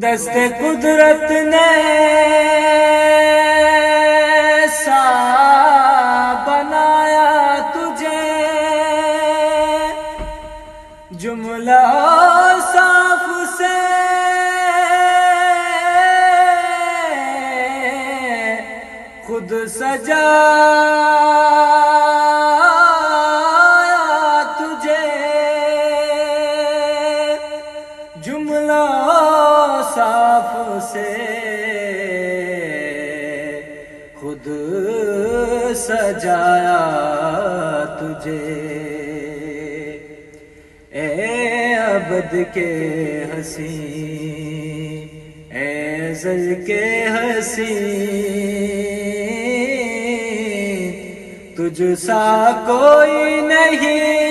دست قدرت نے سا بنایا تجھے، جملہ صاف سے خود سجایا تجھے، جملہ صاف سے خود سجایا تجھے۔ اے عبد کے حسین، اے ازل کے حسین، تجھ سا کوئی نہیں